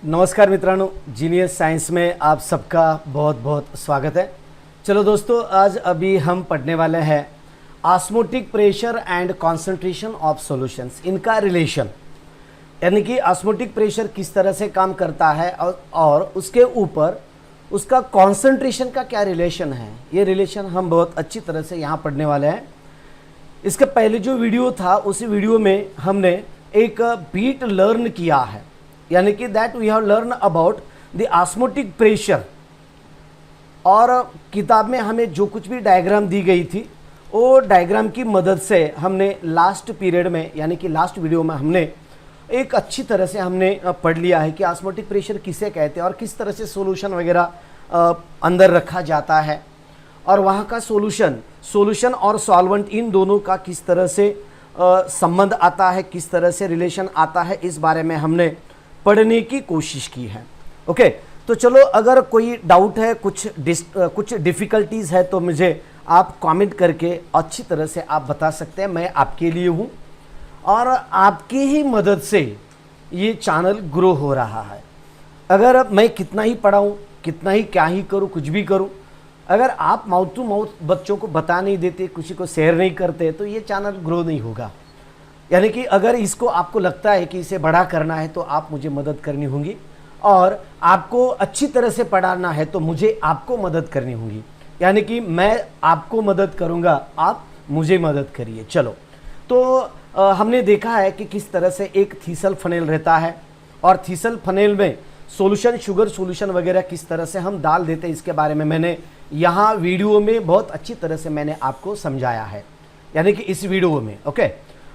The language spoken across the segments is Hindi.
नमस्कार मित्रांनो, जीनियस साइंस में आप सबका बहुत बहुत स्वागत है। चलो दोस्तों, आज अभी हम पढ़ने वाले हैं osmotic pressure and concentration of solutions, इनका रिलेशन, यानी कि ऑस्मोटिक प्रेशर किस तरह से काम करता है और उसके ऊपर उसका कंसंट्रेशन का क्या रिलेशन है। ये रिलेशन हम बहुत अच्छी तरह से यहाँ पढ़ने वाले हैं। इसके पहले जो वीडियो था उसी वीडियो में हमने एक बीट लर्न किया है, यानी कि that we have learn about the osmotic pressure. और किताब में हमें जो कुछ भी डायग्राम दी गई थी वो डायग्राम की मदद से हमने लास्ट पीरियड में, यानी कि लास्ट वीडियो में हमने एक अच्छी तरह से हमने पढ़ लिया है कि ऑस्मोटिक प्रेशर किसे कहते हैं और किस तरह से सॉल्यूशन वगैरह अंदर रखा जाता है और वहाँ का सॉल्यूशन और सॉल्वेंट इन दोनों का किस तरह से संबंध आता है, किस तरह से रिलेशन आता है, इस बारे में हमने पढ़ने की कोशिश की है। ओके, तो चलो, अगर कोई डाउट है, कुछ डिफ़िकल्टीज़ है तो मुझे आप कमेंट करके अच्छी तरह से आप बता सकते हैं। मैं आपके लिए हूँ और आपकी ही मदद से ये चैनल ग्रो हो रहा है। अगर मैं कितना ही पढ़ाऊँ, कितना ही क्या ही करूँ, कुछ भी करूँ, अगर आप माउथ टू माउथ बच्चों को बता नहीं देते, किसी को शेयर नहीं करते, तो ये चैनल ग्रो नहीं होगा। यानी कि अगर इसको आपको लगता है कि इसे बड़ा करना है तो आप मुझे मदद करनी होगी, और आपको अच्छी तरह से पढ़ाना है तो मुझे आपको मदद करनी होगी। यानी कि मैं आपको मदद करूंगा, आप मुझे मदद करिए। चलो, तो हमने देखा है कि किस तरह से एक थीसल फनेल रहता है और थीसल फनेल में सॉल्यूशन, शुगर सॉल्यूशन वगैरह किस तरह से हम डाल देते हैं, इसके बारे में मैंने यहाँ वीडियो में बहुत अच्छी तरह से मैंने आपको समझाया है, यानी कि इस वीडियो में। ओके,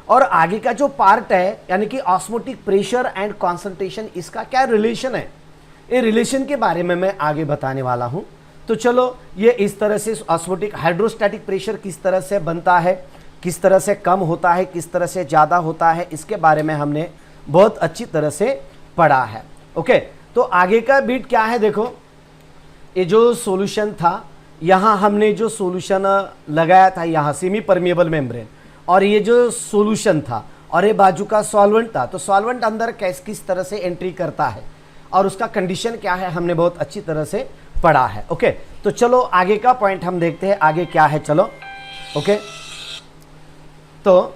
और आगे का जो पार्ट है, यानी कि ऑस्मोटिक प्रेशर एंड कंसंट्रेशन, इसका क्या रिलेशन है, ये रिलेशन के बारे में मैं आगे बताने वाला हूं। तो चलो, ये इस तरह से ऑस्मोटिक हाइड्रोस्टैटिक प्रेशर किस तरह से बनता है, किस तरह से कम होता है, किस तरह से ज़्यादा होता है, इसके बारे में हमने बहुत अच्छी तरह से पढ़ा है। ओके, तो आगे का बीट क्या है, देखो, ये जो सॉल्यूशन था, यहाँ हमने जो सॉल्यूशन लगाया था, यहाँ सेमी परमिएबल मेम्ब्रेन, और ये जो सॉल्यूशन था और ये बाजू का सॉल्वेंट था, तो सॉल्वेंट अंदर किस तरह से एंट्री करता है और उसका कंडीशन क्या है, हमने बहुत अच्छी तरह से पढ़ा है। ओके, तो चलो आगे का पॉइंट हम देखते हैं, आगे क्या है। चलो, ओके, तो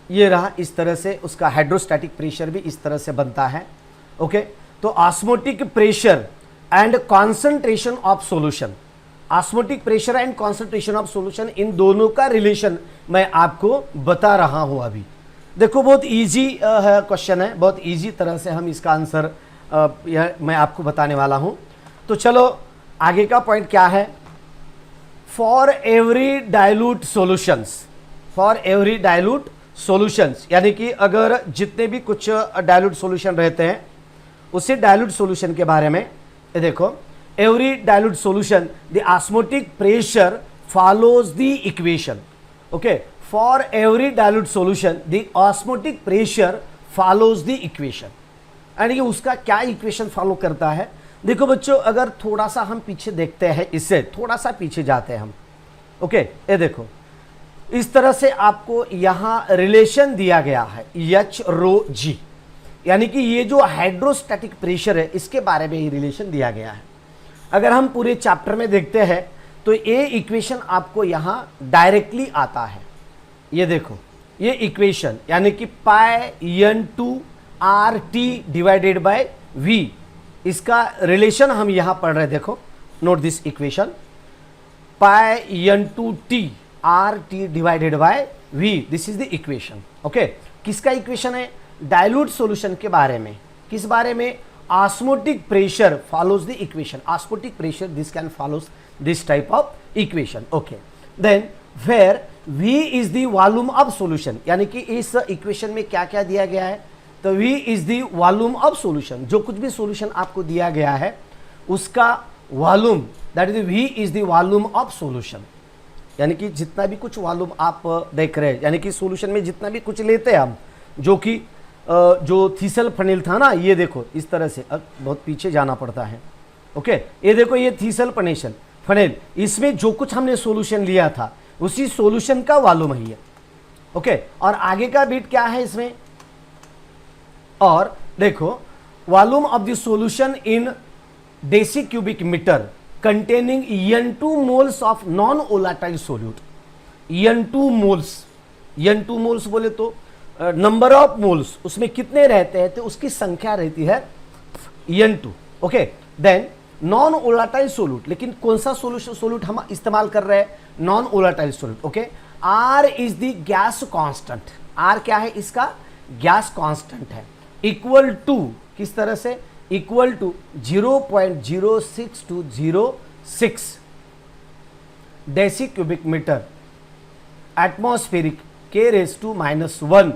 ये रहा, इस तरह से उसका हाइड्रोस्टैटिक प्रेशर भी इस तरह से बनता है। ओके, तो osmotic pressure and concentration of solution, osmotic pressure and concentration of solution, इन दोनों का रिलेशन मैं आपको बता रहा हूं। अभी देखो, बहुत इजी क्वेश्चन है, बहुत इजी तरह से हम इसका आंसर मैं आपको बताने वाला हूं। तो चलो, आगे का पॉइंट क्या है, फॉर एवरी डाइल्यूट सॉल्यूशंस, यानी कि अगर जितने भी कुछ डाइल्यूट सॉल्यूशन रहते हैं, उसी डाइल्यूट सॉल्यूशन के बारे में ये देखो, every dilute solution the osmotic pressure follows the equation. Okay, for every dilute solution the osmotic pressure follows the equation. यानी कि उसका क्या इक्वेशन फॉलो करता है। देखो बच्चों, अगर थोड़ा सा हम पीछे देखते हैं, इससे थोड़ा सा पीछे जाते हैं हम। ओके, ये देखो, इस तरह से आपको यहाँ रिलेशन दिया गया है H रो G, यानी कि ये जो हाइड्रोस्टैटिक प्रेशर है इसके बारे में ही रिलेशन दिया गया है। अगर हम पूरे चैप्टर में देखते हैं तो ये इक्वेशन आपको यहाँ डायरेक्टली आता है। ये देखो, ये इक्वेशन, यानी कि पाई N2 RT divided by V, इसका रिलेशन हम यहाँ पढ़ रहे हैं। देखो, note this equation, pi N2 T RT divided by V, this is the equation. Okay, किसका इक्वेशन है, डाइल्यूट सॉल्यूशन के बारे में। किस बारे में, osmotic pressure follows the equation, osmotic pressure this can follows this type of equation. Okay, then where V is the volume of solution, यानी कि इस इक्वेशन में क्या क्या दिया गया है, तो V is the volume of solution, जो कुछ भी सॉल्यूशन आपको दिया गया है उसका volume, that is V is the volume of solution, यानी कि जितना भी कुछ वॉल्यूम आप देख रहे हैं, यानी कि सॉल्यूशन में जितना भी कुछ लेते हैं हम, जो कि जो थीसल फनेल था ना, ये देखो इस तरह से, बहुत पीछे जाना पड़ता है। ओके, ये देखो, ये थीसल फनेल, इसमें जो कुछ हमने सॉल्यूशन लिया था उसी सॉल्यूशन का वॉल्यूम है ये। ओके, और आगे का बीट क्या है इसमें, और देखो volume of the solution in deci cubic metre containing N2 moles of non volatile solute. N2 moles बोले तो नंबर ऑफ मोल्स उसमें कितने रहते हैं, तो उसकी संख्या रहती है N2। Okay, then non volatile solute, लेकिन कौन सा सोल्यूट हम इस्तेमाल कर रहे हैं, non volatile solute. Okay, R is the gas constant, R क्या है इसका, गैस कांस्टेंट है, इक्वल टू किस तरह से, equal to 0.06206 deci cubic metre atmospheric K⁻⁻1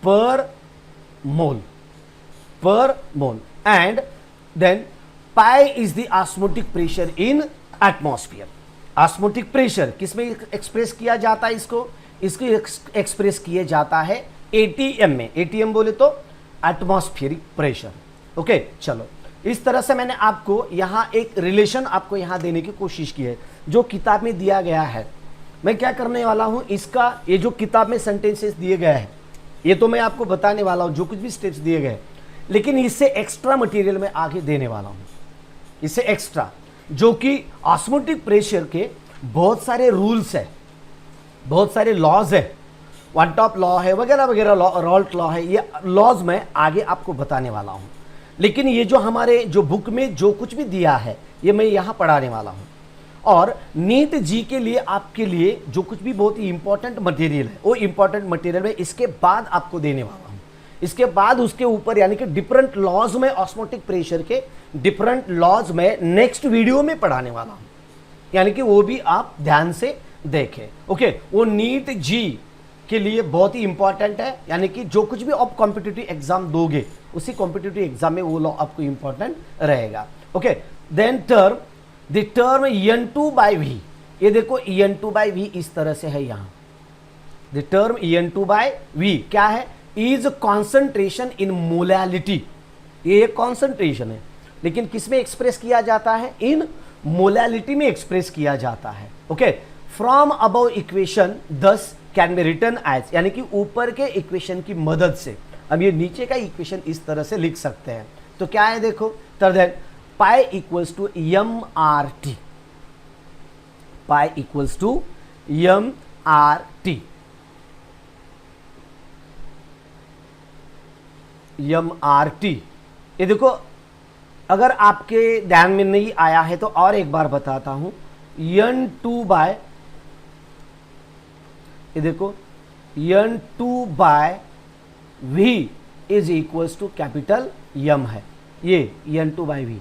per mole and then pi is the osmotic pressure in atmosphere। Osmotic pressure किसमें एक्सप्रेस किया जाता है, इसको एक्सप्रेस किया जाता है ATM में। ATM बोले तो एटमॉस्फेरिक प्रेशर। ओके, चलो इस तरह से मैंने आपको यहां एक रिलेशन आपको यहां देने की कोशिश की है जो किताब में दिया गया है। मैं क्या करने वाला हूं, इसका ये जो किताब में सेंटेंसेस दिए गए हैं ये तो मैं आपको बताने वाला हूं, जो कुछ भी स्टेप्स दिए गए, लेकिन इससे एक्स्ट्रा मटेरियल मैं आगे देने वाला हूं, इससे एक्स्ट्रा, जो कि ऑस्मोटिक प्रेशर के बहुत सारे रूल्स है, बहुत सारे लॉज है, वन टॉप लॉ है वगैरह वगैरह, रॉल्ट लॉ है, ये लॉज मैं आगे आपको बताने वाला हूं। लेकिन ये जो हमारे जो बुक में जो कुछ भी दिया है ये मैं यहां पढ़ाने वाला हूं। और नीट जी के लिए आपके लिए जो कुछ भी बहुत ही इंपॉर्टेंट मटेरियल है वो इंपॉर्टेंट मटेरियल में इसके बाद आपको देने वाला हूं। इसके बाद उसके ऊपर यानी कि डिफरेंट लॉज में ऑस्मोटिक प्रेशर के डिफरेंट लॉज में नेक्स्ट वीडियो में पढ़ाने वाला हूं, यानी कि वो भी आप ध्यान से देखें। ओके, वो नीट जी के लिए बहुत ही इंपॉर्टेंट है, यानी कि जो कुछ भी आप कॉम्पिटिटिव एग्जाम दोगे उसी कॉम्पिटिटिव एग्जाम में वो लॉ आपको इंपॉर्टेंट रहेगा। Okay, then term the term N2/V, ये देखो N2/V इस तरह से है यहां, द टर्म N2/V क्या है, इज कॉन्सेंट्रेशन इन मोलैलिटी, ये कॉन्सेंट्रेशन है लेकिन किसमें एक्सप्रेस किया जाता है, इन मोलैलिटी में एक्सप्रेस किया जाता है। Okay, from above equation 10 can be written as, यानी कि ऊपर के इक्वेशन की मदद से हम ये नीचे का इक्वेशन इस तरह से लिख सकते हैं। तो क्या है देखो, then pi equals to MRT, pi equals to MRT, ये देखो अगर आपके ध्यान में नहीं आया है तो और एक बार बताता हूं, N2/, ये देखो N2/V is equals to capital M है, ये N2/V,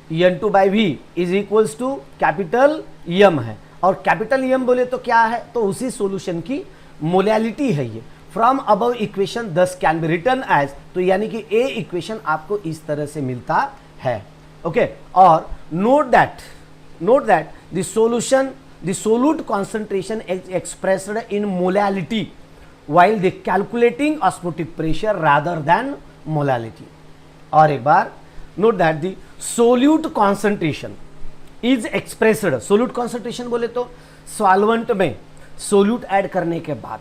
N2/V is equals to capital M है। और कैपिटल M बोले तो क्या है, तो उसी सॉल्यूशन की मोलैलिटी है ये। From above equation 10 can be written as, तो यानी कि ए इक्वेशन आपको इस तरह से मिलता है। ओके, और note that the solution, the solute concentration is expressed in molality while the calculating osmotic pressure rather than molality। और एक बार note that the solute concentration is expressed, solute concentration बोले तो सॉल्वेंट में सोल्यूट ऐड करने के बाद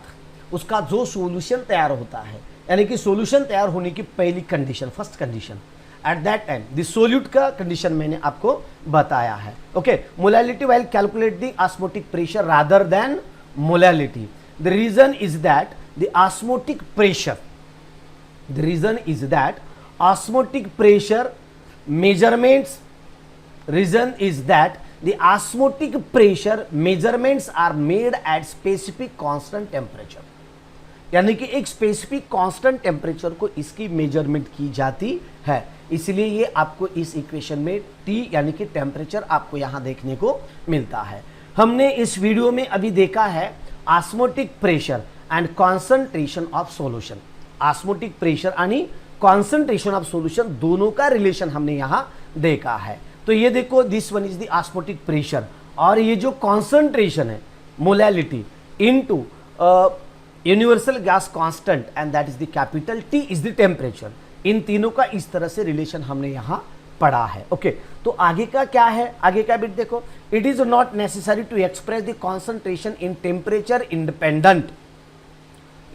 उसका जो सॉल्यूशन तैयार होता है, यानी कि सॉल्यूशन तैयार होने की पहली condition, first condition, at that time the solute का कंडीशन मैंने आपको बताया है। Okay, molality while calculate the osmotic pressure rather than molality, the reason is that the osmotic pressure, the reason is that osmotic pressure measurements, reason is that the osmotic pressure measurements are made at specific constant temperature, यानी कि एक स्पेसिफिक कांस्टेंट टेम्परेचर को इसकी मेजरमेंट की जाती है, इसलिए ये आपको इस इक्वेशन में T यानी कि टेम्परेचर आपको यहां देखने को मिलता है। हमने इस वीडियो में अभी देखा है osmotic pressure and concentration of solution, osmotic pressure यानी कॉन्सेंट्रेशन ऑफ सॉल्यूशन दोनों का रिलेशन हमने यहां देखा है। तो ये देखो this one is the osmotic pressure, और ये जो कॉन्सेंट्रेशन है molality into universal gas constant and that is the capital T is the temperature, इन तीनों का इस तरह से रिलेशन हमने यहां पढ़ा है। ओके, तो आगे का क्या है, आगे का बिट देखो, it is not necessary to express the concentration in temperature independent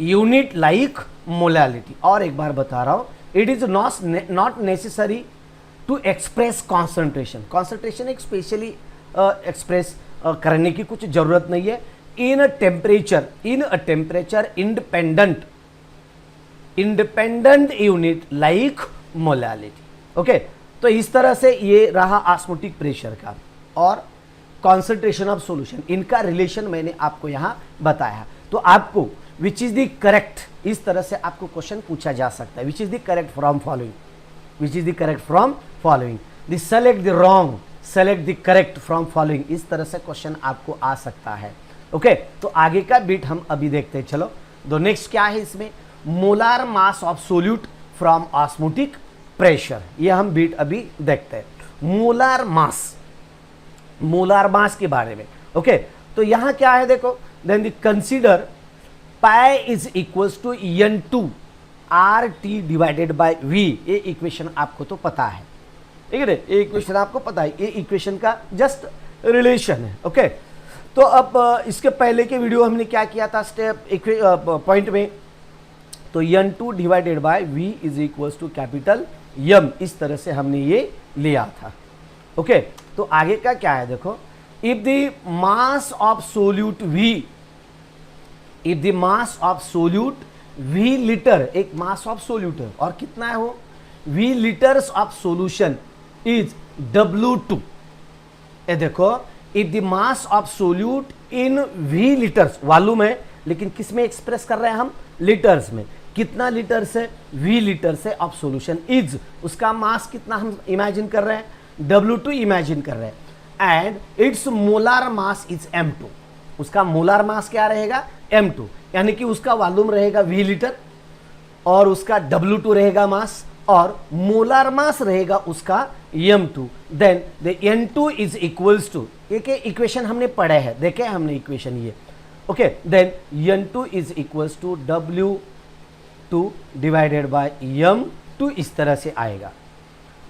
unit like molality. और एक बार बता रहा हूं, it is not necessary to express concentration. Concentration एक स्पेशली एक्सप्रेस करने की कुछ जरूरत नहीं है। In a temperature independent unit like molality. Okay, तो इस तरह से ये रहा ऑस्मोटिक प्रेशर का और कॉन्सेंट्रेशन ऑफ सॉल्यूशन, इनका रिलेशन मैंने आपको यहां बताया। तो आपको विच इज द करेक्ट, इस तरह से आपको क्वेश्चन पूछा जा सकता है, which is the correct from following, which is the correct from following, the select the wrong, select the correct from following, इस तरह से क्वेश्चन आपको आ सकता है। ओके, तो आगे का बिट हम अभी देखते हैं। चलो, तो नेक्स्ट क्या है इसमें, molar mass of solute from osmotic pressure, ये हम बिट अभी देखते हैं। मोलार मास के बारे में। ओके, तो यहां क्या है देखो, then consider pi is equals to N2 RT divided by V। ये इक्वेशन आपको तो पता है, ठीक है, ये इक्वेशन आपको पता है, ये इक्वेशन का जस्ट रिलेशन है। ओके, तो अब इसके पहले के वीडियो हमने क्या किया था स्टेप पॉइंट में, तो N2 divided by V is equals to capital M, इस तरह से हमने ये लिया था। ओके, तो आगे का क्या है देखो, if the mass of solute V, if the mass of solute V litre, एक मास ऑफ सोल्यूट है और कितना है वो, V litres of solution is W2। ये देखो, if the mass of solute in V litres, volume है लेकिन किस में एक्सप्रेस कर रहे हैं हम, लीटर्स में, कितना लीटर से, V लीटर से ऑफ सोल्यूशन इज, उसका मास कितना हम इमेजिन कर रहे हैं, W2 इमेजिन कर रहे हैं, and it's molar mass is M2, उसका मोलार मास क्या रहेगा, M2, यानी कि उसका वॉल्यूम रहेगा V लीटर और उसका W2 रहेगा मास और मोलार मास रहेगा उसका M2। Then the N2 is equals to, एक इक्वेशन हमने पढ़े हैं, देखे हमने इक्वेशन ये। Okay, then N2 is equals to W2 divided by M2, इस तरह से आएगा।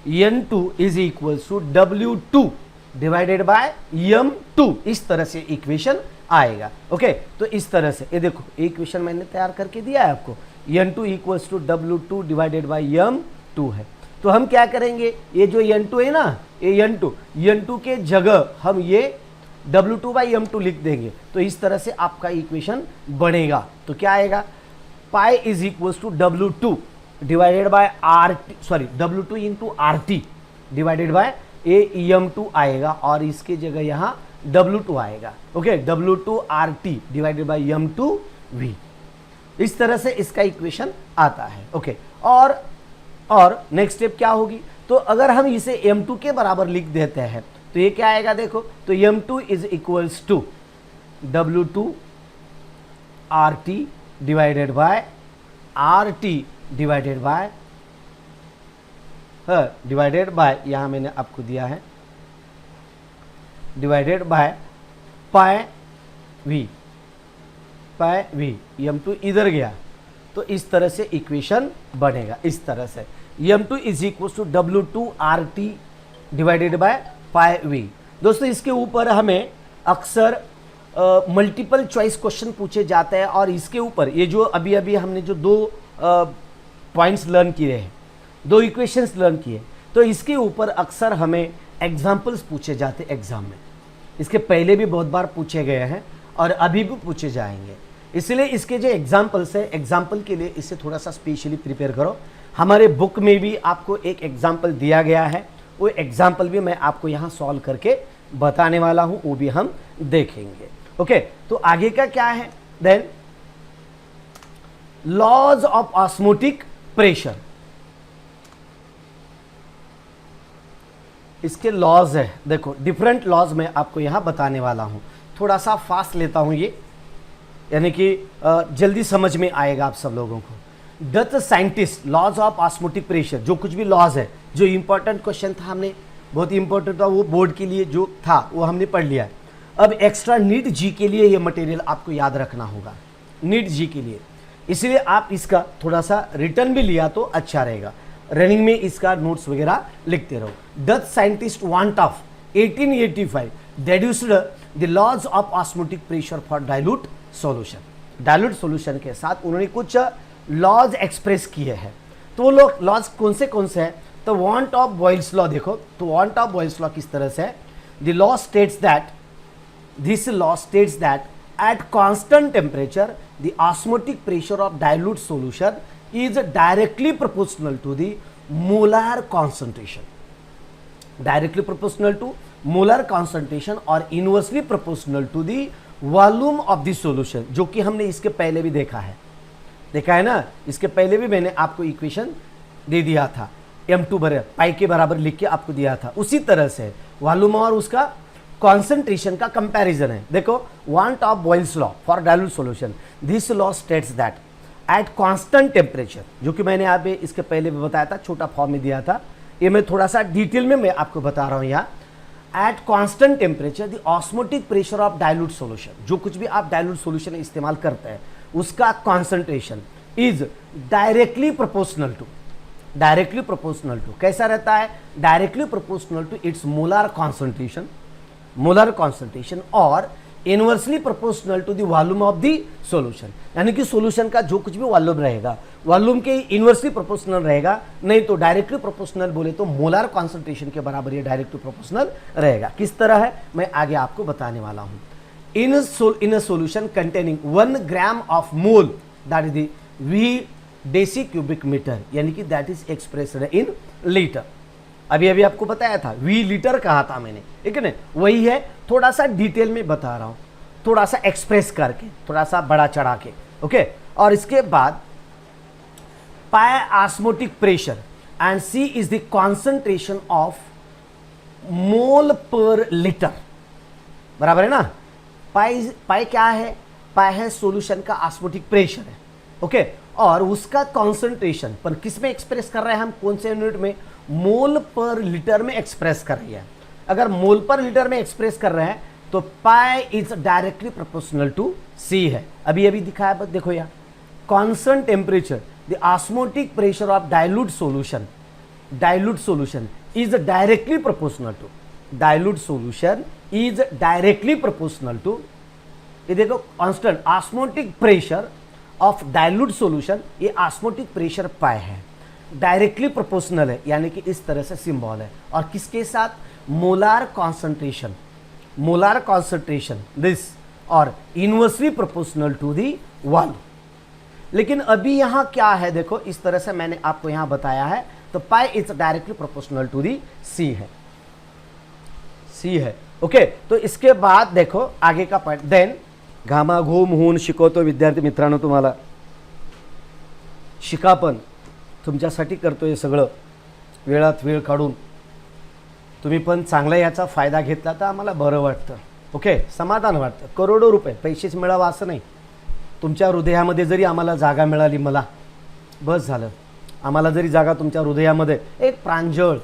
N2 is equals to W2 divided by M2, इस तरह से इक्वेशन आएगा। ओके, तो इस तरह से ये देखो, इक्वेशन मैंने तैयार करके दिया है आपको, N2 equals to W2 divided by M2 है। तो हम क्या करेंगे, ये जो N2 है ना, ये N2 के जगह हम ये W2 बाई M2 लिख देंगे, तो इस तरह से आपका इक्वेशन बनेगा। तो क्या आएगा, pi is equals to W2 divided by W2 into RT divided by M2 आएगा और इसके जगह यहाँ W2 आएगा। Okay, W2 RT divided by M2 V, इस तरह से इसका इक्वेशन आता है। ओके, और नेक्स्ट स्टेप क्या होगी, तो अगर हम इसे M2 के बराबर लिख देते हैं तो ये क्या आएगा देखो, तो M2 is equals to W2 RT divided by RT divided by यहां मैंने आपको दिया है divided by pi V, M2 इधर गया तो इस तरह से इक्वेशन बनेगा, इस तरह से M2 is equal to W2 RT divided by pi V। दोस्तों, इसके ऊपर हमें अक्सर मल्टीपल चॉइस क्वेश्चन पूछे जाते हैं और इसके ऊपर ये जो अभी हमने जो दो पॉइंट्स लर्न किए हैं, दो इक्वेशंस लर्न किए, तो इसके ऊपर अक्सर हमें एग्जाम्पल्स पूछे जाते हैं एग्जाम में। इसके पहले भी बहुत बार पूछे गए हैं और अभी भी पूछे जाएंगे, इसलिए इसके जो एग्जाम्पल्स है, एग्जाम्पल के लिए इसे थोड़ा सा स्पेशली प्रिपेयर करो। हमारे बुक में भी आपको एक एग्जाम्पल दिया गया है, वो एग्जाम्पल भी मैं आपको यहाँ सॉल्व करके बताने वाला हूँ, वो भी हम देखेंगे। ओके, तो आगे का क्या है, then laws of osmotic pressure, इसके लॉज है, देखो डिफरेंट लॉज मैं आपको यहां बताने वाला हूं। थोड़ा सा फास्ट लेता हूं ये, यानी कि जल्दी समझ में आएगा आप सब लोगों को। The scientist laws of osmotic pressure, जो कुछ भी लॉज है, जो इंपॉर्टेंट क्वेश्चन था, हमने बहुत इंपॉर्टेंट था, वो बोर्ड के लिए जो था वो हमने पढ़ लिया है। अब एक्स्ट्रा नीट जी के लिए ये मटेरियल आपको याद रखना होगा, नीट जी के लिए, इसलिए आप इसका थोड़ा सा रिटर्न भी लिया तो अच्छा रहेगा, रनिंग में इसका नोट्स वगैरह लिखते रहो। Dutch scientist want of 1885 deduced the laws of osmotic pressure for dilute solution। Dilute solution के साथ उन्होंने कुछ लॉज एक्सप्रेस किए हैं। तो वो लोग लॉज कौन से हैं? तो वांट ऑफ बॉयल्स लॉ देखो, तो वांट ऑफ बॉयल्स लॉ किस तरह से है? The law states that, this law states that at constant temperature the osmotic pressure of dilute solution is directly proportional to the molar concentration, directly proportional to molar concentration और inversely proportional to the volume of the solution, जो कि हमने इसके पहले भी देखा है ना, इसके पहले भी मैंने आपको इक्वेशन दे दिया था, m2 बराबर पाई के बराबर लिख के आपको दिया था। उसी तरह से वॉल्यूम और उसका कॉन्सेंट्रेशन का कंपैरिजन है। देखो, want Hoff Boyle's law for dilute solution, this law states that at constant temperature, जो कि मैंने आप इसके पहले भी बताया था, छोटा फॉर्म में दिया था, ये मैं थोड़ा सा डिटेल में मैं आपको बता रहा हूं यहाँ। Eight constant temperature the osmotic pressure of dilute solution, जो कुछ भी आप डाइल्यूट सॉल्यूशन इस्तेमाल करते हैं उसका concentration is directly proportional to, कैसा रहता है? Directly proportional to its molar concentration और inversely proportional to the volume of the solution, यानी कि सॉल्यूशन का जो कुछ भी वॉल्यूम रहेगा, वॉल्यूम के इनवर्सली प्रोपोर्शनल रहेगा, नहीं तो डायरेक्टली प्रोपोर्शनल बोले तो मोलर कॉन्सेंट्रेशन के बराबर ये डायरेक्टली प्रोपोर्शनल रहेगा। किस तरह है मैं आगे आपको बताने वाला हूं। In a solution containing 1 gram of mole, that is the V deci cubic metre, यानी कि that is expressed in litre. अभी आपको बताया था, V लीटर कहा था मैंने, ठीक है ना, वही है, थोड़ा सा डिटेल में बता रहा हूं, थोड़ा सा एक्सप्रेस करके, थोड़ा सा बड़ा चढ़ा के, ओके। और इसके बाद pi osmotic pressure and C is the concentration of mole per litre, बराबर है ना। पाई क्या है? पाई है सॉल्यूशन का ऑस्मोटिक प्रेशर है, ओके, और उसका कॉन्सेंट्रेशन पर किस में एक्सप्रेस कर रहे हैं हम? कौन से यूनिट में? मोल पर लीटर में एक्सप्रेस कर रही है। अगर मोल पर लीटर में एक्सप्रेस कर रहे हैं तो pi is directly proportional to C है। अभी दिखाया, बस देखो यहाँ, constant temperature the osmotic pressure of dilute solution is directly proportional to, ये देखो, constant osmotic pressure of dilute solution, ये ऑस्मोटिक प्रेशर पाई है, डायरेक्टली प्रोपोर्शनल है, यानी कि इस तरह से सिंबल है, और किसके साथ? मोलार कॉन्सेंट्रेशन दिस और inversely proportional to the volume. लेकिन अभी यहां क्या है? देखो, इस तरह से मैंने आपको यहां बताया है, तो pi is directly proportional to the C है, ओके। तो इसके बाद देखो आगे का पॉइंट, देन घामा घूम होऊन शिकवतो विद्यार्थी मित्रांनो, तुम्हाला शिकापण तुमच्यासाठी करतोय सगळं, वेळात वेळ काढून तुम्ही पण चांगला याचा फायदा घेतला तर आम्हाला बरं वाटतं, ओके, समाधान वाटतं। करोडो रुपये पैसेच मिळावा असं नाही, तुमच्या हृदयामध्ये जरी आम्हाला जागा मिळाली, मला बस झालं। आम्हाला जरी जागा तुमच्या हृदयामध्ये, एक प्रांजळ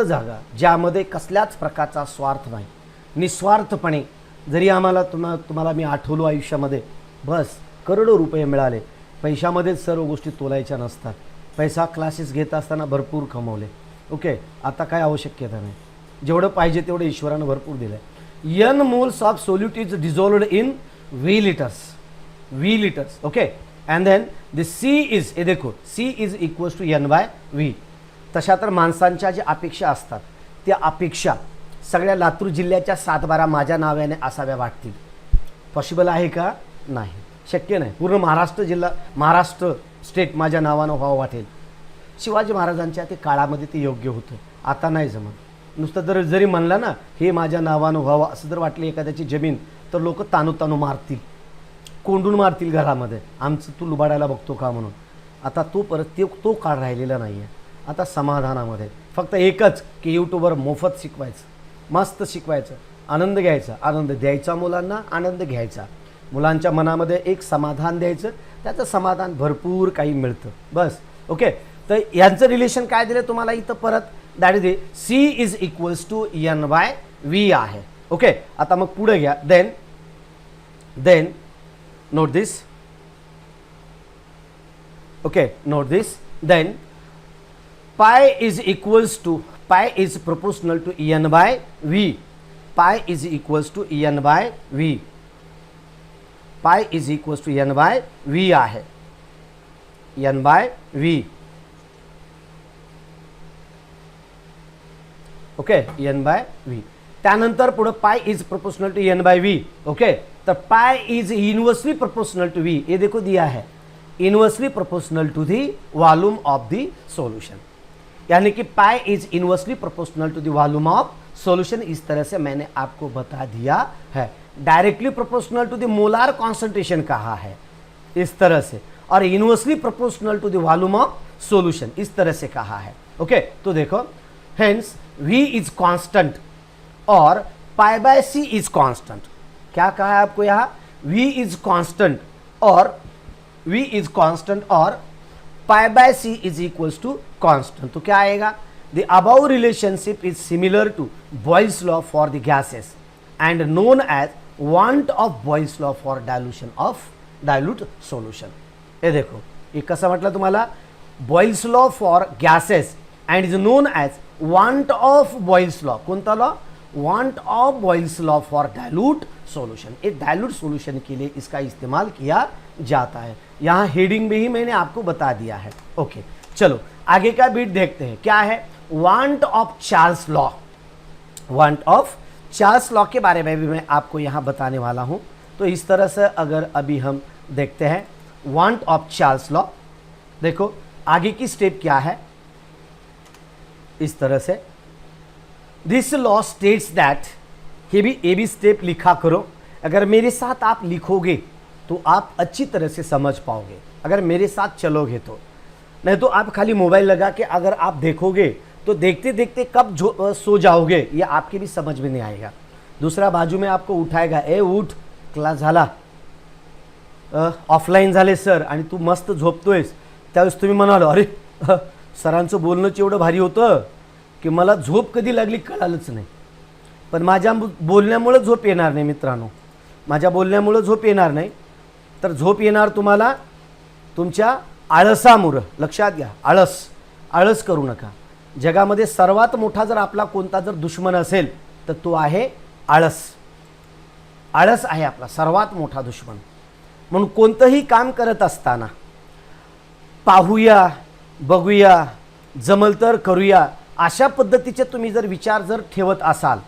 जागा, ज्यामध्ये कसल्याच प्रकारचा स्वार्थ नाही, निस्वार्थपणे जरी आम्हाला तुम्हाला मी आठवलो आयुष्यामध्ये, बस करोडो रुपये मिळाले। पैशामध्येच सर्व गोष्टी तोलायच्या नसतात, पैसा क्लासेस घेत असताना भरपूर कमवले, ओके। आता काय आवश्यकता नाही, जेवढं पाहिजे तेवढं ईश्वरानं भरपूर दिलं आहे। N moles of solute is dissolved in V liters, okay, and then the C is, हे देखो, C is equals to N/V। तशा तर माणसांच्या ज्या अपेक्षा असतात त्या अपेक्षा सगळ्या लातूर जिल्ह्याच्या 7-12 माझ्या नावाने असाव्या वाटतील, पॉसिबल आहे का? नाही, शक्य नाही। पूर्ण महाराष्ट्र स्टेट माझ्या नावानं व्हावं वाटेल। शिवाजी महाराजांच्या ते काळामध्ये ते योग्य होतं, आता नाही जमत। नुसतं जरी म्हणलं ना हे माझ्या नावानं व्हावं असं जर वाटलं एखाद्याची जमीन, तर लोक तानू मारतील, कोंडून मारतील घरामध्ये, आमचं तू लुबाडायला बघतो का म्हणून। आता तो काळ राहिलेला नाही आहे, आता समाधानामध्ये फक्त एकच की यूट्यूबवर मोफत शिकवायचं, मस्त शिकवायचं, आनंद घ्यायचा, आनंद द्यायचा मुलांना, आनंद घ्यायचा, मुलांच्या मनामध्ये एक समाधान द्यायचं, त्याचं समाधान भरपूर काही मिळतं, बस, ओके। तर यांचं रिलेशन काय दिलं तुम्हाला इथं परत, that is C is equals to N/V आहे, ओके। आता मग पुढे घ्या, then note this, okay, note this, then pi is proportional to N/V, pi is equals to N/V, pi is equal to N by V आहे, N by V. Okay, N by V. त्यानंतर पुढे pi is proportional to N by V. Okay, तो pi is inversely proportional to V, ये देखो दिया है inversely proportional to the volume of the solution, यानी कि pi is inversely proportional to the volume of solution. इस तरह से मैंने आपको बता दिया है. Directly proportional to the molar concentration कहा है इस तरह से, और inversely proportional to the volume of solution इस तरह से कहा है. ओके, तो देखो हेंस V इज कांस्टेंट और pi by C is constant. क्या कहा है आपको यहाँ, V इज कांस्टेंट और pi by C is equals to constant. तो क्या आएगा, the above relationship is similar to Boyle's law for the gases and known as van't Hoff Boyle's law for dilution of dilute solution. हे देखो ये कसं म्हटलं तुम्हाला, Boyle's law for gases and is known as van't Hoff Boyle's law. कोणता law, want Hoff Boyle's law for dilute solution. एक डायल्यूट सॉल्यूशन के लिए इसका इस्तेमाल किया जाता है. यहाँ हेडिंग में ही मैंने आपको बता दिया है. ओके, चलो आगे का बीट देखते हैं. क्या है, van't Hoff Charles law. Want Hoff Charles law के बारे में भी मैं आपको यहाँ बताने वाला हूँ. तो इस तरह से अगर अभी हम देखते हैं वांट ऑफ चार्ल्स लॉ, देखो आगे की स्टेप क्या है, इस तरह से दिस लॉ स्टेट्स दैट, ये भी स्टेप लिखा करो. अगर मेरे साथ आप लिखोगे तो आप अच्छी तरह से समझ पाओगे, अगर मेरे साथ चलोगे तो. नहीं तो आप खाली मोबाइल लगा के अगर आप देखोगे तो देखते देखते कब सो जाओगे ये आपके भी समझ में नहीं आएगा. दूसरा बाजू में आपको उठाएगा, ए उठ, क्लास झाला, ऑफलाईन झाले सर, आणि तू मस्त झोपतोयस. त्यावेळेस तुम्ही म्हणाल, अरे सरांचं बोलणंच एवढं भारी होतं की मला झोप कधी लागली कळालंच नाही. पण माझ्या बोलण्यामुळे झोप येणार नाही मित्रांनो, माझ्या बोलण्यामुळे झोप येणार नाही, तर झोप येणार तुम्हाला तुमच्या आळसामुळं. लक्षात घ्या, आळस करू नका. जगामध्ये सर्वात मोठा जर आपला कोणता जर दुश्मन असेल तर तो आहे आळस. आळस आहे आपला सर्वात मोठा दुश्मन. म्हणून कोणतंही काम करत असताना पाहूया, बघूया, जमल तर करूया, अशा पद्धतीचे तुम्ही जर विचार जर ठेवत असाल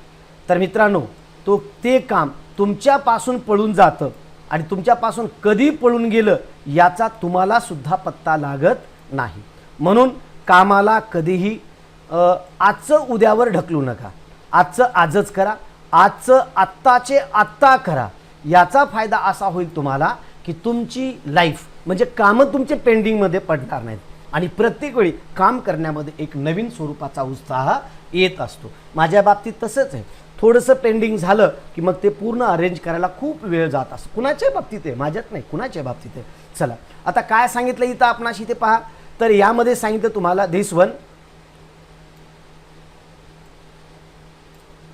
तर मित्रांनो तो ते काम तुमच्यापासून पळून जातं आणि तुमच्यापासून कधी पळून गेलं याचा तुम्हाला सुद्धा पत्ता लागत नाही. म्हणून कामाला कधीही आजचं उद्यावर ढकलू नका. आजचं आजच करा, आजचं आत्ताचे आत्ता करा. याचा फायदा असा होईल तुम्हाला की तुमची लाईफ म्हणजे कामं तुमचे पेंडिंगमध्ये पडणार नाहीत आणि प्रत्येक वेळी काम करण्यामध्ये एक नवीन स्वरूपाचा उत्साह येत असतो. माझ्या बाबतीत तसंच आहे. थोडंसं पेंडिंग झालं की मग ते पूर्ण अरेंज करायला खूप वेळ जात असतो. कुणाच्या बाबतीत आहे, माझ्यात नाही, कुणाच्या बाबतीत आहे. चला आता काय सांगितलं इथं आपणाशी ते पहा. तर यामध्ये सांगितलं तुम्हाला दिस वन.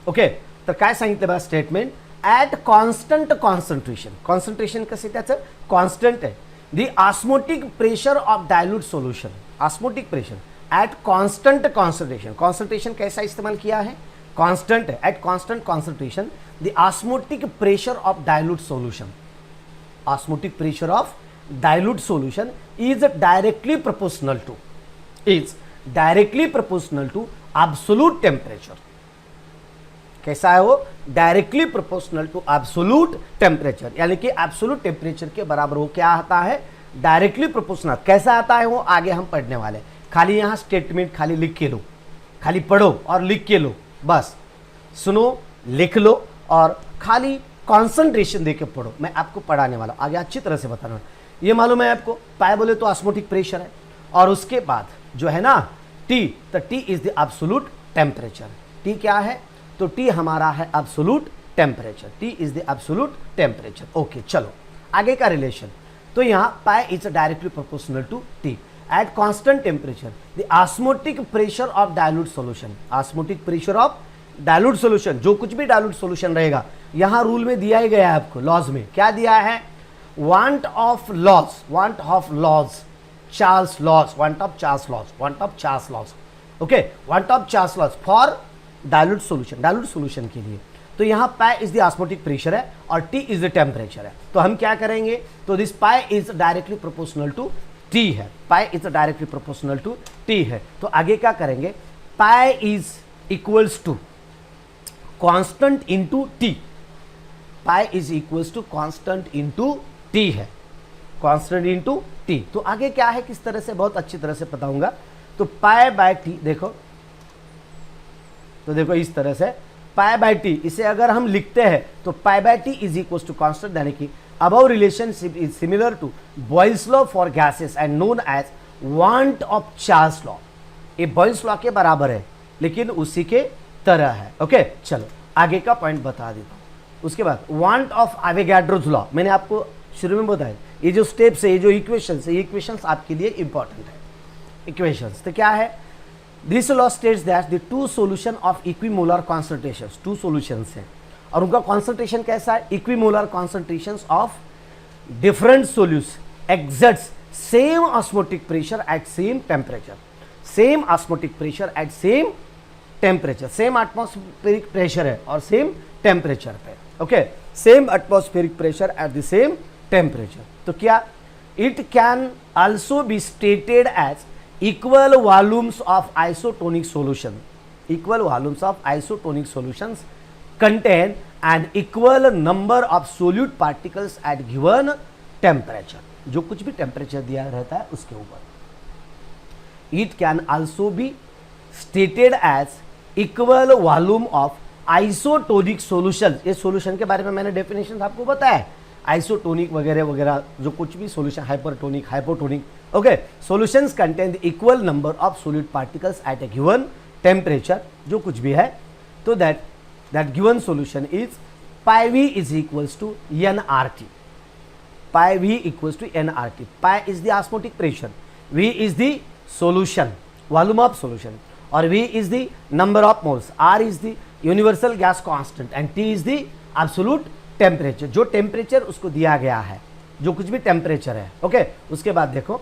ओके, तर काय सांगितलं बघा statement, at constant concentration. Concentration कसं त्याचं कॉन्स्टंट आहे. The osmotic pressure of dilute solution. Osmotic pressure at constant concentration. Concentration कैसा इस्तेमाल किया है, कांस्टेंट है. At constant concentration the osmotic pressure of dilute solution. Osmotic pressure of dilute solution is directly proportional to absolute temperature. कैसा है वो, directly proportional to absolute temperature, यानी कि एब्सोल्यूट टेम्परेचर के बराबर वो क्या आता है, डायरेक्टली प्रोपोर्शनल. कैसा आता है वो आगे हम पढ़ने वाले. खाली यहाँ स्टेटमेंट खाली लिख के लो, खाली पढ़ो और लिख के लो, बस सुनो लिख लो और खाली कॉन्सेंट्रेशन दे के पढ़ो. मैं आपको पढ़ाने वाला आगे अच्छी तरह से बताना. ये मालूम है आपको, पाए बोले तो ऑस्मोटिक प्रेशर है और उसके बाद जो है ना टी, तो T is the absolute temperature. T क्या है, तो टी हमारा है absolute temperature. T is the absolute temperature. Okay, चलो आगे का रिलेशन. तो यहाँ pi is directly proportional to T at constant temperature the osmotic pressure of dilute solution. Osmotic pressure of dilute solution, जो कुछ भी डायल्यूट सॉल्यूशन रहेगा यहाँ रूल में दिया ही गया है आपको, लॉज में क्या दिया है, van't Hoff Charles laws. Okay, van't Hoff Charles laws for dilute solution. Dilute solution के लिए तो यहाँ pi is the osmotic pressure है और टी इज द टेम्परेचर है। तो हम क्या करेंगे, तो this pi is directly proportional to T है, pi is directly proportional to T है। तो आगे क्या करेंगे, pi is equals to constant into T, pi is equals to constant into T है, कांस्टेंट इनटू टी। तो आगे क्या है, किस तरह से, बहुत अच्छी तरह से बताऊंगा। तो पाई बाय टी देखो, तो देखो इस तरह से पाई बाय टी, इसे अगर हम लिखते हैं तो pi by T is equal to constant, यानी कि above relationship is similar to Boyle's law for gases and known as van't Hoff Charles law. ये बॉयल्स लॉ के बराबर है लेकिन उसी के तरह है। ओके, चलो आगे का पॉइंट बता देता हूं। उसके बाद वांट ऑफ एवोगाड्रोस लॉ, मैंने आपको शुरू में बताया, ये जो स्टेप्स है, ये जो इक्वेशंस है, ये इक्वेशंस आपके लिए इंपॉर्टेंट है। इक्वेशंस तो क्या है, this law states that the two solution of equimolar concentrations, two solutions हैं और उनका कॉन्सेंट्रेशन कैसा है, equimolar concentrations of different solution exerts same osmotic pressure at same temperature, same osmotic pressure at same temperature, same atmospheric pressure है और सेम टेम्परेचर पे। Okay, same atmospheric pressure at the same temperature. तो क्या, it can also be stated as equal volumes of isotonic solution, equal volumes of isotonic solutions contain an equal number of solute particles at given temperature, जो कुछ भी टेम्परेचर दिया रहता है उसके ऊपर। It can also be stated as equal volume of isotonic solutions, ये सॉल्यूशन के बारे में मैंने डेफिनेशन आपको बताया है, आइसोटोनिक वगैरह वगैरह, जो कुछ भी solution, hypertonic, hypotonic. Okay, solutions contain the equal number of solid particles at a given temperature, जो कुछ भी है। तो that given solution is pi V is equals to N R T, pi V equals to N R T. Pi is the osmotic pressure, V is the solution, volume of solution, और V is the number of moles, R is the universal gas constant and T is the absolute temperature, जो टेम्परेचर उसको दिया गया है, जो कुछ भी टेम्परेचर है। ओके, उसके बाद देखो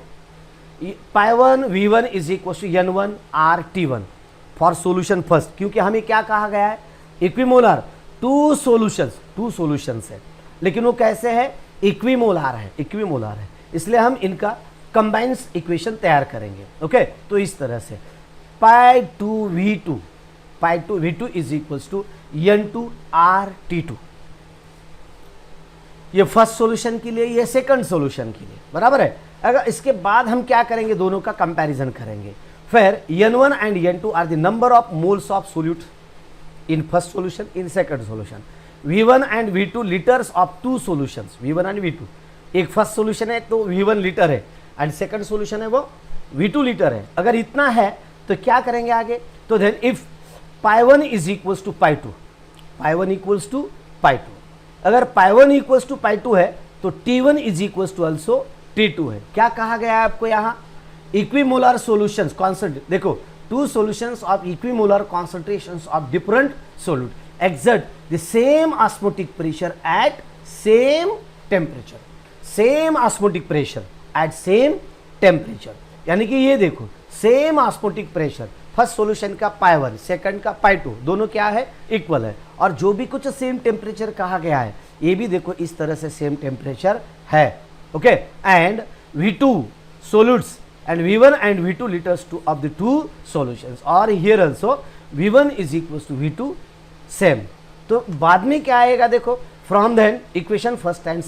pi one V one is equal to N one R T one for solution first, क्योंकि हमें क्या कहा गया है, इक्विमोलर टू सॉल्यूशंस है, लेकिन वो कैसे है, इक्विमोलर है, इक्विमोलर है, इसलिए हम इनका कंबाइंस इक्वेशन तैयार करेंगे। ओके, तो इस तरह से pi two V two is equal to N two R T two, ये फर्स्ट सॉल्यूशन के लिए, ये सेकंड सॉल्यूशन के लिए, बराबर है। अगर इसके बाद हम क्या करेंगे, दोनों का कंपैरिजन करेंगे। फिर n1 and n2 are the number of moles of solute in first solution, in second solution. v1 and v2 litres of two solutions, v1 and v2, एक फर्स्ट सॉल्यूशन है तो v1 लीटर है एंड सेकंड सॉल्यूशन है वो v2 लीटर है। अगर इतना है तो क्या करेंगे आगे, तो then if pi one is equals to pi two, pi one equals to pi two, अगर pi one equals to pi two है तो T1 is equals to also T2 है। क्या कहा गया है आपको यहाँ, इक्विमोलर सॉल्यूशंस कॉन्सेंट्रेट, देखो two solutions of equimolar concentrations of different solute exert the same osmotic pressure at same temperature, same osmotic pressure at same temperature, यानी कि ये देखो same osmotic pressure, first solution का पाई वन, सेकंड का पाई टू, दोनों क्या है, इक्वल है, और जो भी कुछ सेम टेम्परेचर कहा गया है ये भी देखो इस तरह से सेम टेम्परेचर है। Okay, and V2 solutes and V1 and V2 liters to of the two solutions, और here also V1 is equals to V2 same. तो बाद में क्या आएगा देखो, from then equation first and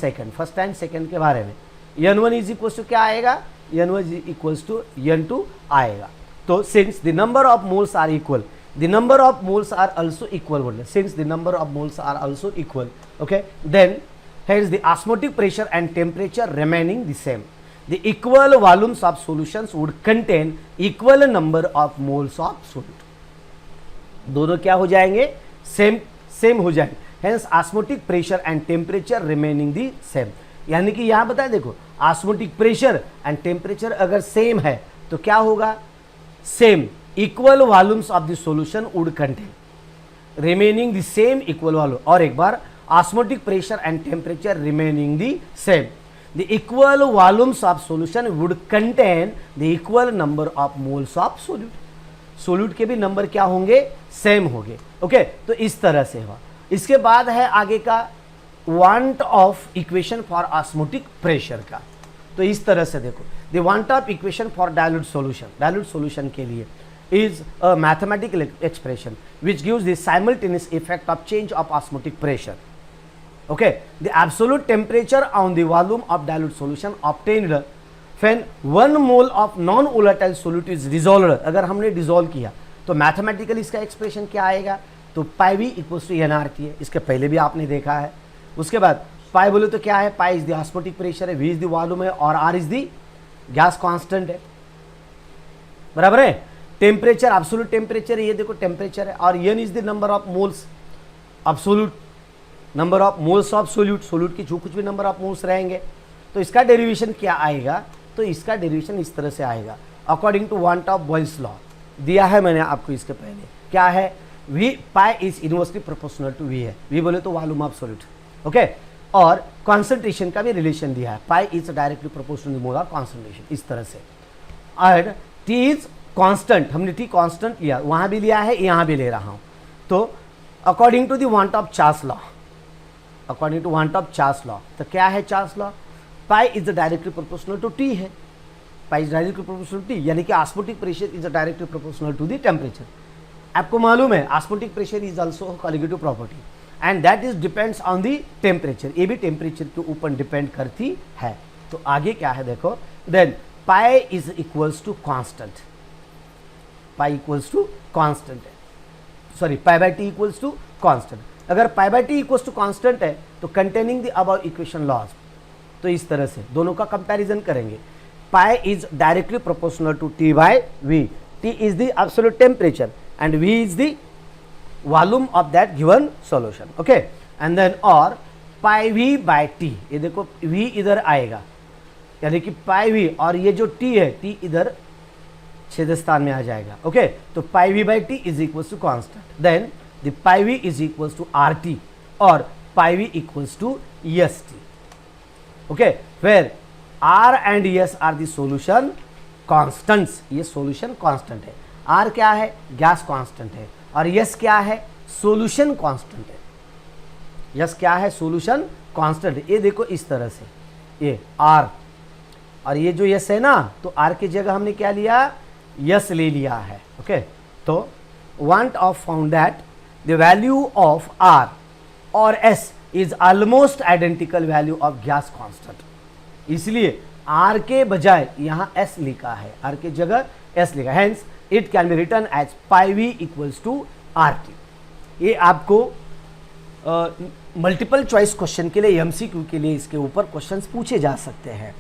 second के बारे में, n1 इज इक्वल्स टू क्या आएगा, n1 is equals to n2 आएगा। तो since the number of moles are equal, the number of moles are also equal, since the number of moles are also equal, okay, then hence the osmotic pressure and temperature remaining the same, the equal volumes of solutions would contain equal number of moles of solute, दोनों क्या हो जाएंगे, सेम हो जाएंगे, hence osmotic pressure and temperature remaining the same, यानी कि यहाँ बताए देखो osmotic pressure and temperature अगर सेम है तो क्या होगा, same, equal volumes of the solution would contain remaining the same equal volume, और एक बार osmotic pressure and temperature remaining the same, the equal volumes of solution would contain the equal number of moles of solute, solute के भी नंबर क्या होंगे, सेम होंगे। ओके, तो इस तरह से हुआ। इसके बाद है आगे का want of equation for osmotic pressure का। तो इस तरह से देखो, the van't of equation for dilute solution के लिए is a mathematical expression which gives the simultaneous effect of change of osmotic pressure. Okay, the absolute temperature on the volume of dilute solution obtained when 1 mole of non-volatile solute is dissolved. अगर हमने dissolve किया तो mathematically इसका expression क्या आएगा? तो pi v equals to nRT है, इसके पहले भी आपने देखा है। उसके बाद पाई बोले तो क्या है? Pi is the osmotic pressure है, v इज द वॉल्यूम है और r is the gas constant है, बराबर है। टेम्परेचर एब्सोल्यूट टेम्परेचर है, ये देखो टेम्परेचर है, और n is the number of moles, absolute number of moles of solute की जो कुछ भी नंबर ऑफ मोल्स रहेंगे। तो इसका डेरिवेशन क्या आएगा? तो इसका डेरिवेशन इस तरह से आएगा, according to van't Hoff Boyle's law दिया है मैंने आपको इसके पहले। क्या है? v pi is inversely proportional to v है, v बोले तो वॉल्यूम ऑफ सोल्यूट, ओके। और कॉन्सेंट्रेशन का भी रिलेशन दिया है, pi is directly proportional to mole of concentration, इस तरह से। और t इज कांस्टेंट, हमने t कांस्टेंट लिया, वहां भी लिया है, यहां भी ले रहा हूं। तो according to the van't Hoff Charles law, according to van't Hoff Charles law, तो क्या है Charles law? Pi is directly proportional to t है, pi is directly proportional to t, यानी कि osmotic pressure is directly proportional to the temperature. आपको मालूम है osmotic pressure is also colligative property and that is depends on the temperature, ये भी टेम्परेचर के ऊपर डिपेंड करती है। तो आगे क्या है देखो, then pi is equals to constant, pi equals to constant है, sorry pi by T equals to constant. अगर pi by T equals to constant है तो containing the above equation laws, तो इस तरह से दोनों का कंपैरिजन करेंगे। Pi is directly proportional to T by V, T is the absolute temperature and V is the volume of that given solution, okay. And then और पाई वी बाय टी, ये देखो वी इधर आएगा, यानी कि पाई वी, और ये जो टी है, टी इधर छेद स्थान में आ जाएगा, ओके। तो pi V by T is equals to constant, then the pi V is equals to R T और pi V equals to S T, okay. Where R and S are the solution constants, ये सॉल्यूशन कांस्टेंट है। आर क्या है? गैस कांस्टेंट है, और एस क्या है? सॉल्यूशन कांस्टेंट है। एस क्या है? सॉल्यूशन कांस्टेंट है। ये देखो इस तरह से, ये आर और ये जो एस है ना, तो आर की जगह हमने क्या लिया? यस ले लिया है, ओके। तो van't Hoff found that the value of R और S is almost identical value of gas constant, इसलिए आर के बजाय यहाँ एस लिखा है, आर के जगह एस लिखा है, hence it can be written as pi V equals to R T. ये आपको मल्टीपल चॉइस क्वेश्चन के लिए, एमसीक्यू के लिए इसके ऊपर क्वेश्चंस पूछे जा सकते हैं।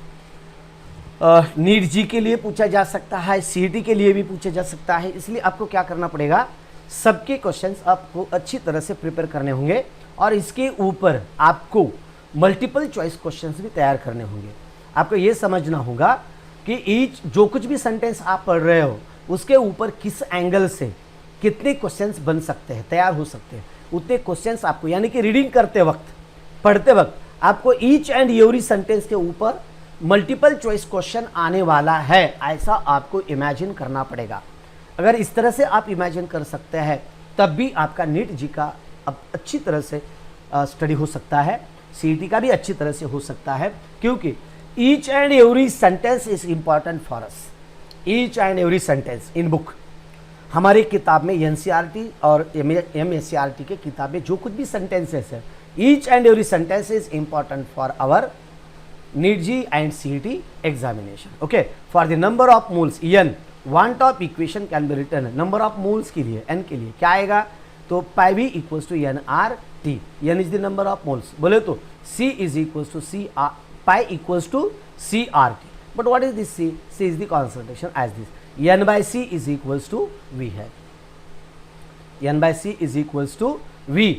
नीट जी के लिए पूछा जा सकता है, सीईटी के लिए भी पूछा जा सकता है, इसलिए आपको क्या करना पड़ेगा? सबके क्वेश्चंस आपको अच्छी तरह से प्रिपेयर करने होंगे और इसके ऊपर आपको मल्टीपल चॉइस क्वेश्चंस भी तैयार करने होंगे। आपको ये समझना होगा कि ईच जो कुछ भी सेंटेंस आप पढ़ रहे हो उसके ऊपर किस एंगल से कितने क्वेश्चंस बन सकते हैं, तैयार हो सकते हैं, उतने क्वेश्चंस आपको, यानी कि रीडिंग करते वक्त, पढ़ते वक्त आपको ईच एंड एवरी सेंटेंस के ऊपर मल्टीपल चॉइस क्वेश्चन आने वाला है, ऐसा आपको इमेजिन करना पड़ेगा। अगर इस तरह से आप इमेजिन कर सकते हैं तब भी आपका नीट जी का अब अच्छी तरह से स्टडी हो सकता है, सीईटी का भी अच्छी तरह से हो सकता है, क्योंकि each and every sentence is important for us. Each and every sentence in book, हमारी किताब में एनसीईआरटी और एमएससीईआरटी के किताब में जो कुछ भी सेंटेंसेस है, each and every sentence is important for our NEET G and CET examination, okay. For the number of moles n, want of equation can be written, number of moles के लिए n के लिए क्या आएगा? तो pi v equals to N R T, n is the number of moles, बोले तो c is equals to C R, pi equals to C R T, but what is this? c, c is the concentration as this, n by c is equals to v है, n by c is equals to v,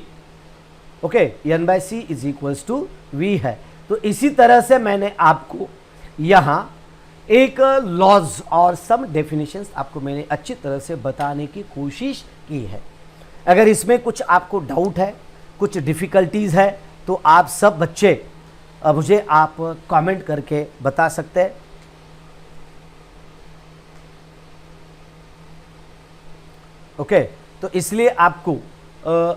okay, n by c is equals to v है। तो इसी तरह से मैंने आपको यहाँ एक लॉज और सम डेफिनेशंस आपको मैंने अच्छी तरह से बताने की कोशिश की है। अगर इसमें कुछ आपको डाउट है, कुछ डिफ़िकल्टीज़ है, तो आप सब बच्चे मुझे आप कमेंट करके बता सकते हैं। ओके, तो इसलिए आपको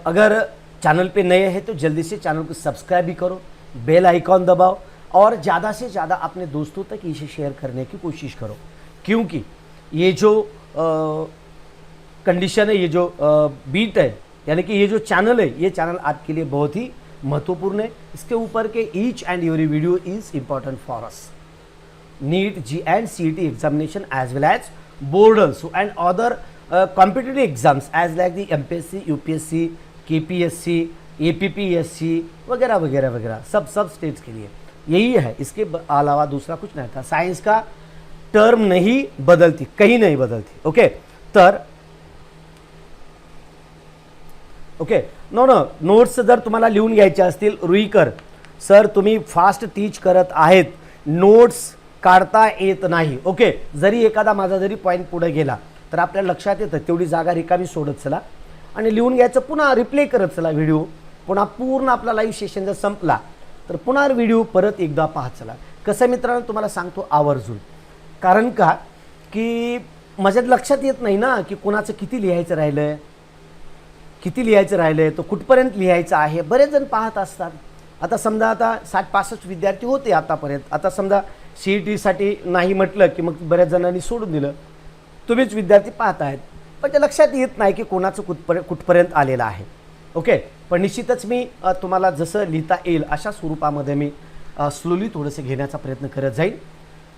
अगर चैनल पे नए हैं तो जल्दी से चैनल को सब्सक्राइब भी करो, बेल आइकॉन दबाओ और ज़्यादा से ज़्यादा अपने दोस्तों तक इसे शेयर करने की कोशिश करो, क्योंकि ये जो कंडीशन है, ये जो बीट है, यानी कि ये जो चैनल है, ये चैनल आपके लिए बहुत ही महत्वपूर्ण है। इसके ऊपर के each and every video is important for us. NEET, JEE and CET examination as well as board also and other competitive exams as like the MPSC, UPSC, KPSC, APPSC वगैरह वगैरह वगैरह, सब स्टेट्स के लिए यही है। इसके अलावा दूसरा कुछ नहीं था। सायन्स का टर्म नहीं बदलती, कहीं नहीं बदलती। ओके तर ओके नोट्स जर तुम्हाला लिहून घ्यायचे असतील, रुईकर सर तुम्ही फास्ट टीच करत आहेत, नोट्स काढता येत नाही। ओके जरी एखादा माझा जरी पॉईंट पुढे गेला तर आपल्या लक्षात येतं, तेवढी जागा रिकामी सोडत चला आणि लिहून घ्यायचं, पुन्हा रिप्ले करत चला व्हिडिओ, पुन्हा पूर्ण आपला लाईव्ह सेशन जर संपला तर पुन्हा व्हिडिओ परत एकदा पाहत चला। कसं मित्रांनो तुम्हाला सांगतो आवर्जून, कारण का की माझ्या लक्षात येत नाही ना की कोणाचं किती लिहायचं राहिलंय, किती लिहायचं राहिलंय, तो कुठपर्यंत लिहायचं आहे। बरेच जण पाहत असतात। आता समजा आता 60-65 विद्यार्थी होते आतापर्यंत, आता समजा CET साठी नाही म्हटलं की मग बऱ्याच जणांनी सोडून दिलं, तुम्हीच विद्यार्थी पाहत आहेत, पण ते लक्षात येत नाही की कोणाचं कुठपर्यंत आलेलं आहे। ओके पण निश्चितच मी तुम्हाला जसं लिहिता येईल अशा स्वरूपामध्ये मी स्लोली थोडंसं घेण्याचा प्रयत्न करत जाईल।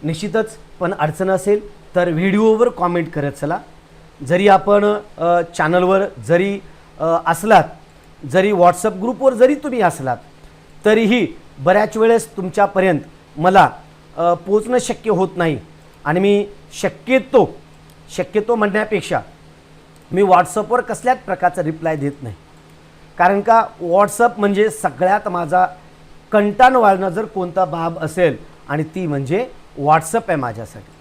निश्चितच पण अडचण असेल तर व्हिडिओवर कॉमेंट करत चला। जरी आपण चॅनलवर जरी असलात, जरी व्हॉट्सअप ग्रुपवर जरी तुम्ही असलात, तरीही बऱ्याच वेळेस तुमच्यापर्यंत मला पोहोचणं शक्य होत नाही आणि मी शक्यतो म्हणण्यापेक्षा मी व्हॉट्सअपवर कसल्याच प्रकारचा रिप्लाय देत नाही, कारण का व्हॉट्सअप म्हणजे सगळ्यात माझा कंटाळून वाळणं जर कोणता बाब असेल आणि ती म्हणजे व्हॉट्सअप आहे माझ्यासाठी।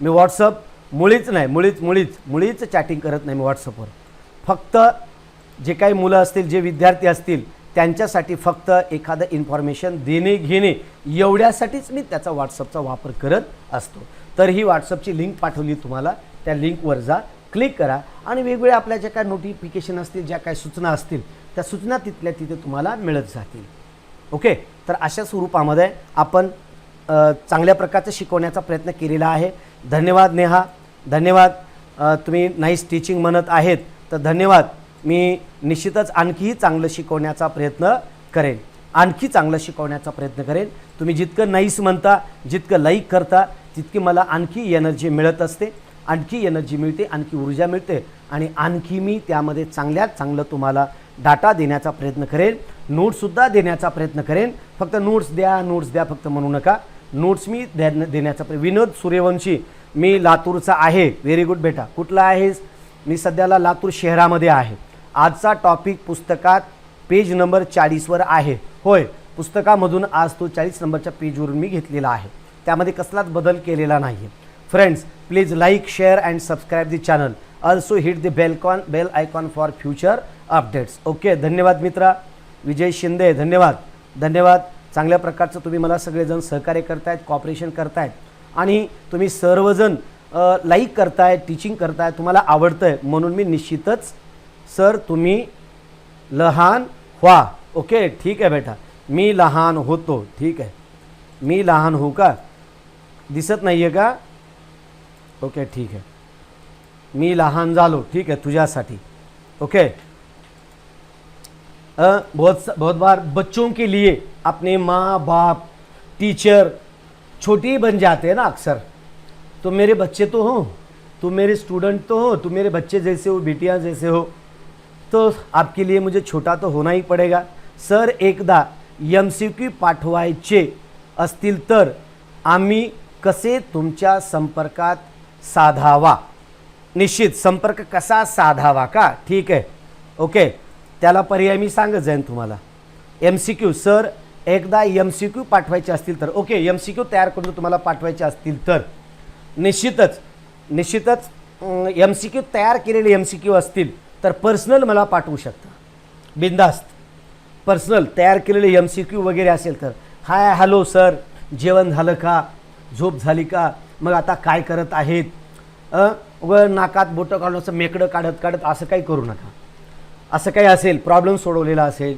मी व्हॉट्सअप मुळीच चॅटिंग करत नाही मी व्हॉट्सअपवर। फक्त जे काही मुलं असतील, जे विद्यार्थी असतील त्यांच्यासाठी फक्त एखादं इन्फॉर्मेशन देणे घेणे एवढ्यासाठीच मी त्याचा व्हॉट्सअपचा वापर करत असतो। तर ही व्हॉट्सअपची लिंक पाठवली तुम्हाला, त्या लिंकवर जा, क्लिक करा आणि वेगवेगळ्या आपल्या ज्या काही नोटिफिकेशन असतील, ज्या काही सूचना असतील त्या सूचना तिथल्या तिथे तुम्हाला मिळत जातील। ओके तर अशा स्वरूपामध्ये आपण चांगल्या प्रकारचं शिकवण्याचा प्रयत्न केलेला आहे। धन्यवाद नेहा, धन्यवाद। तुम्ही नाईस टीचिंग म्हणत आहेत तर धन्यवाद। मी निश्चितच आणखीही चांगलं शिकवण्याचा प्रयत्न करेन, तुम्ही जितकं नाईस म्हणता, जितकं लाईक करता, तितकी मला आणखी एनर्जी मिळत असते, आणखी एनर्जी मिळते, आणखी ऊर्जा मिळते आणि आणखी मी त्यामध्ये चांगल्यात चांगलं तुम्हाला डाटा देण्याचा प्रयत्न करेन, नोट्ससुद्धा देण्याचा प्रयत्न करेन। फक्त नोट्स द्या फक्त म्हणू नका, नोट्स मी देण्याचा विनोद सूर्यवंशी, मी लातूरचा आहे। व्हेरी गुड बेटा, कुठला आहेस? मी सध्याला लातूर शहरामध्ये आहे। आजचा टॉपिक पुस्तकात पेज नंबर 40वर आहे। होय, पुस्तकामधून आज तो 40 नंबरच्या पेजवरून मी घेतलेला आहे, त्यामध्ये कसलाच बदल केलेला नाही। Friends please like, share and subscribe the channel, also hit the bell icon for future updates. Okay धन्यवाद मित्रा। विजय शिंदे धन्यवाद। चांगल्या प्रकारचं तुम्ही मला सगळेजण सहकार्य करतायत, कॉपरेशन करतायत आणि तुम्ही सर्वजण लाईक करताय, टीचिंग करताय, तुम्हाला आवडतंय म्हणून मी निश्चितच सर तुम्ही लहान व्हा। ओके ठीक आहे बेटा, मी लहान होतो, ठीक आहे, मी लहान हो का? दिसत नाही आहे का? ओके ठीक आहे, मी लहान झालो, ठीक आहे तुझ्यासाठी। ओके बहुत बार बच्चों के लिए अपने माँ बाप, टीचर छोटी ही बन जाते हैं ना अक्सर। तो मेरे बच्चे तो हो, तुम मेरे स्टूडेंट तो हो, तुम मेरे बच्चे जैसे हो, बेटियां जैसे हो, तो आपके लिए मुझे छोटा तो होना ही पड़ेगा। सर एकदा MCQ पाठवायचे असतील तर आम्ही कसे तुमच्या संपर्कात साधावा? निश्चित संपर्क कसा साधावा का? ठीक आहे, ओके त्याला पर्याय मी सांगत जाईन तुम्हाला। MCQ सर एकदा MCQ पाठवायचे असतील तर, ओके MCQ तयार करून तुम्हाला पाठवायचे असतील तर निश्चितच MCQ तयार केलेले MCQ असतील तर पर्सनल मला पाठवू शकता, बिंदास्त। पर्सनल तयार केलेले MCQ वगैरे असेल तर हाय हॅलो सर, जेवण झालं का, झोप झाली का, मग आता काय करत आहेत, नाकात बोटं काढून असं मेकडं काढत असं काही करू नका। असं काही असेल, प्रॉब्लेम सोडवलेला असेल,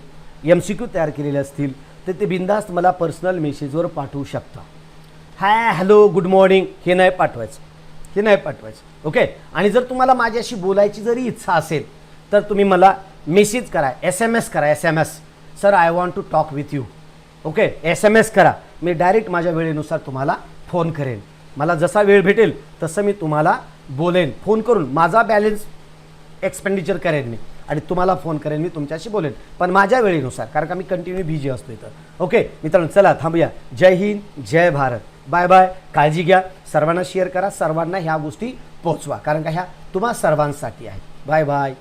MCQ तयार केलेले असतील, तर ते बिनधास्त मला पर्सनल मेसेजवर पाठवू शकता. हाय, हॅलो, गुड मॉर्निंग हे नाही पाठवायचं. ओके. आणि जर तुम्हाला माझ्याशी बोलायची जरी इच्छा असेल तर तुम्ही मला मेसेज करा, SMS करा, SMS, sir I want to talk with you. Okay, SMS करा. मी डायरेक्ट माझ्या वेळेनुसार तुम्हाला फोन करेन. मला जसा वेळ भेटेल तसं मी तुम्हाला बोलेन. फोन करून माझा बॅलन्स एक्सपेंडिचर करेन मी आणि तुम्हाला फोन करेन, मी तुमच्याशी बोलेन, पण माझ्या वेळेनुसार, कारण का मी कंटिन्यू बिझी असतो इथं. ओके मित्रांनो, चला थांबूया. जय हिंद, जय भारत, बाय बाय. काळजी घ्या, सर्वांना शेअर करा, सर्वांना ह्या गोष्टी पोहोचवा, कारण का ह्या तुम्हा सर्वांसाठी आहे. Bye bye.